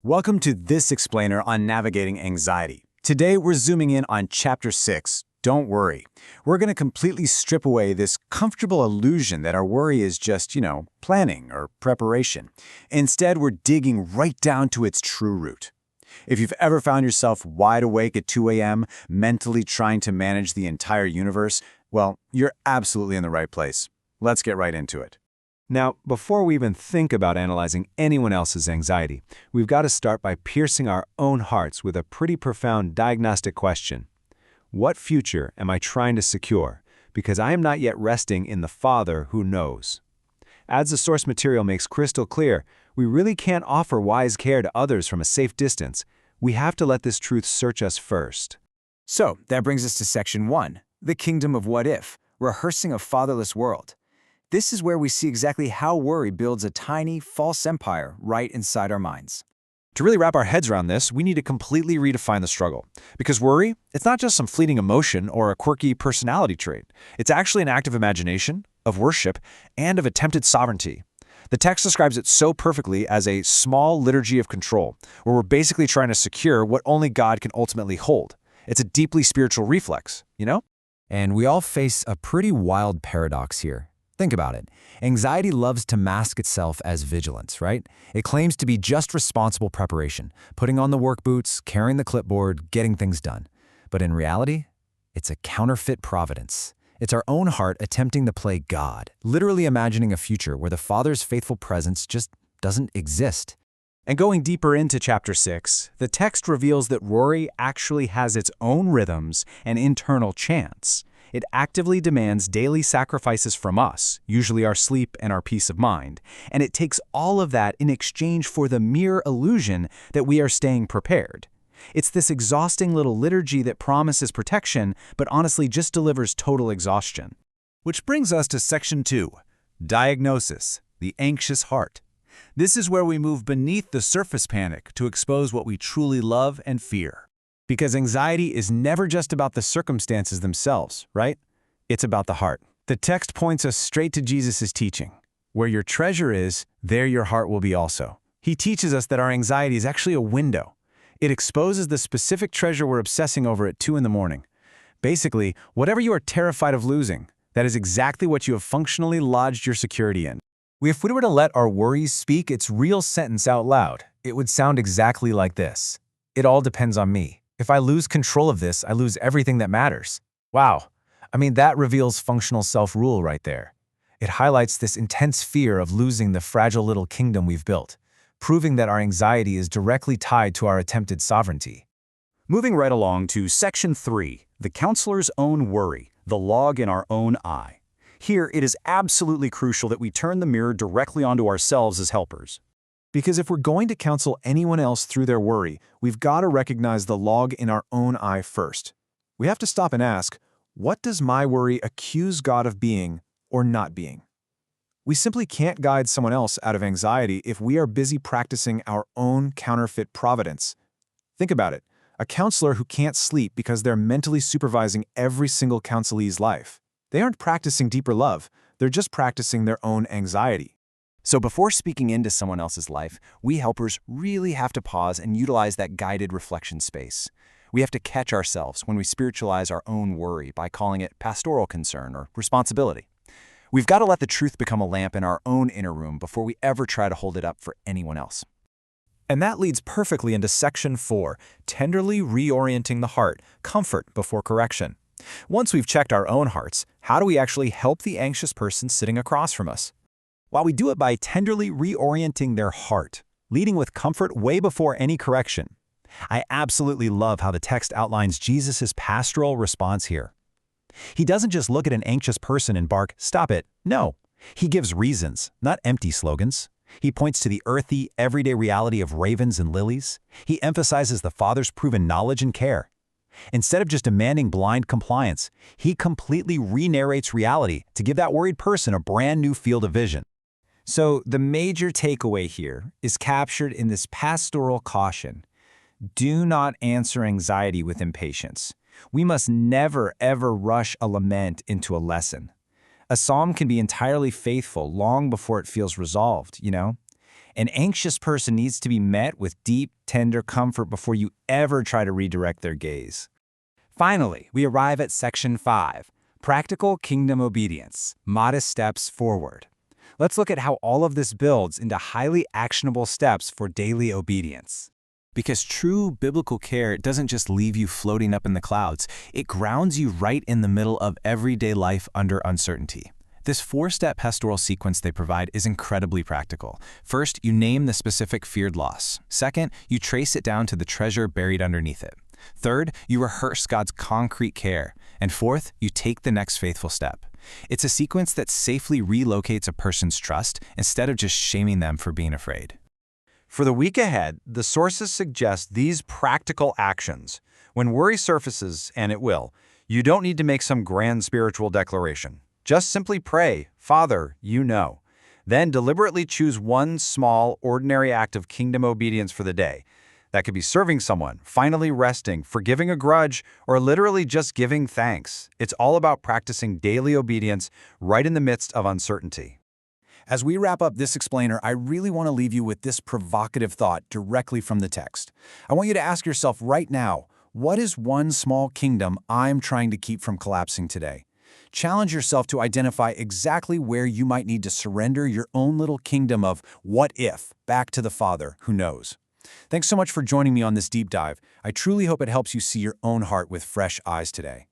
Welcome to this explainer on navigating anxiety. Today we're zooming in on Chapter 6, Don't Worry. We're going to completely strip away this comfortable illusion that our worry is just, planning or preparation. Instead, we're digging right down to its true root. If you've ever found yourself wide awake at 2 a.m., mentally trying to manage the entire universe, well, you're absolutely in the right place. Let's get right into it. Now, before we even think about analyzing anyone else's anxiety, we've got to start by piercing our own hearts with a pretty profound diagnostic question. What future am I trying to secure? Because I am not yet resting in the Father who knows. As the source material makes crystal clear, we really can't offer wise care to others from a safe distance. We have to let this truth search us first. So, that brings us to Section 1, the Kingdom of What If, rehearsing a fatherless world. This is where we see exactly how worry builds a tiny, false empire right inside our minds. To really wrap our heads around this, we need to completely redefine the struggle. Because worry, it's not just some fleeting emotion or a quirky personality trait. It's actually an act of imagination, of worship, and of attempted sovereignty. The text describes it so perfectly as a small liturgy of control, where we're basically trying to secure what only God can ultimately hold. It's a deeply spiritual reflex, And we all face a pretty wild paradox here. Think about it. Anxiety loves to mask itself as vigilance, right? It claims to be just responsible preparation, putting on the work boots, carrying the clipboard, getting things done. But in reality, it's a counterfeit providence. It's our own heart attempting to play God, literally imagining a future where the Father's faithful presence just doesn't exist. And going deeper into Chapter 6, the text reveals that worry actually has its own rhythms and internal chants. It actively demands daily sacrifices from us, usually our sleep and our peace of mind, and it takes all of that in exchange for the mere illusion that we are staying prepared. It's this exhausting little liturgy that promises protection, but honestly just delivers total exhaustion. Which brings us to Section 2, Diagnosis, the Anxious Heart. This is where we move beneath the surface panic to expose what we truly love and fear. Because anxiety is never just about the circumstances themselves, right? It's about the heart. The text points us straight to Jesus' teaching. Where your treasure is, there your heart will be also. He teaches us that our anxiety is actually a window. It exposes the specific treasure we're obsessing over at 2 in the morning. Basically, whatever you are terrified of losing, that is exactly what you have functionally lodged your security in. If we were to let our worries speak its real sentence out loud, it would sound exactly like this. It all depends on me. If I lose control of this, I lose everything that matters. Wow. That reveals functional self-rule right there. It highlights this intense fear of losing the fragile little kingdom we've built, proving that our anxiety is directly tied to our attempted sovereignty. Moving right along to Section 3, the counselor's own worry, the log in our own eye. Here, it is absolutely crucial that we turn the mirror directly onto ourselves as helpers. Because if we're going to counsel anyone else through their worry, we've got to recognize the log in our own eye first. We have to stop and ask, what does my worry accuse God of being or not being? We simply can't guide someone else out of anxiety if we are busy practicing our own counterfeit providence. Think about it. A counselor who can't sleep because they're mentally supervising every single counselee's life. They aren't practicing deeper love. They're just practicing their own anxiety. So before speaking into someone else's life, we helpers really have to pause and utilize that guided reflection space. We have to catch ourselves when we spiritualize our own worry by calling it pastoral concern or responsibility. We've got to let the truth become a lamp in our own inner room before we ever try to hold it up for anyone else. And that leads perfectly into Section 4, Tenderly Reorienting the Heart, Comfort Before Correction. Once we've checked our own hearts, how do we actually help the anxious person sitting across from us? While we do it by tenderly reorienting their heart, leading with comfort way before any correction. I absolutely love how the text outlines Jesus' pastoral response here. He doesn't just look at an anxious person and bark, "Stop it." No, he gives reasons, not empty slogans. He points to the earthy, everyday reality of ravens and lilies. He emphasizes the Father's proven knowledge and care. Instead of just demanding blind compliance, he completely re-narrates reality to give that worried person a brand new field of vision. So the major takeaway here is captured in this pastoral caution. Do not answer anxiety with impatience. We must never, ever rush a lament into a lesson. A psalm can be entirely faithful long before it feels resolved, An anxious person needs to be met with deep, tender comfort before you ever try to redirect their gaze. Finally, we arrive at Section 5, Practical Kingdom Obedience, Modest Steps Forward. Let's look at how all of this builds into highly actionable steps for daily obedience. Because true biblical care doesn't just leave you floating up in the clouds, it grounds you right in the middle of everyday life under uncertainty. This 4-step pastoral sequence they provide is incredibly practical. First, you name the specific feared loss. Second, you trace it down to the treasure buried underneath it. Third, you rehearse God's concrete care. And fourth, you take the next faithful step. It's a sequence that safely relocates a person's trust instead of just shaming them for being afraid. For the week ahead, the sources suggest these practical actions. When worry surfaces, and it will, you don't need to make some grand spiritual declaration. Just simply pray, Father, you know. Then deliberately choose one small, ordinary act of kingdom obedience for the day. That could be serving someone, finally resting, forgiving a grudge, or literally just giving thanks. It's all about practicing daily obedience right in the midst of uncertainty. As we wrap up this explainer, I really want to leave you with this provocative thought directly from the text. I want you to ask yourself right now, what is one small kingdom I'm trying to keep from collapsing today? Challenge yourself to identify exactly where you might need to surrender your own little kingdom of what if back to the Father who knows. Thanks so much for joining me on this deep dive. I truly hope it helps you see your own heart with fresh eyes today.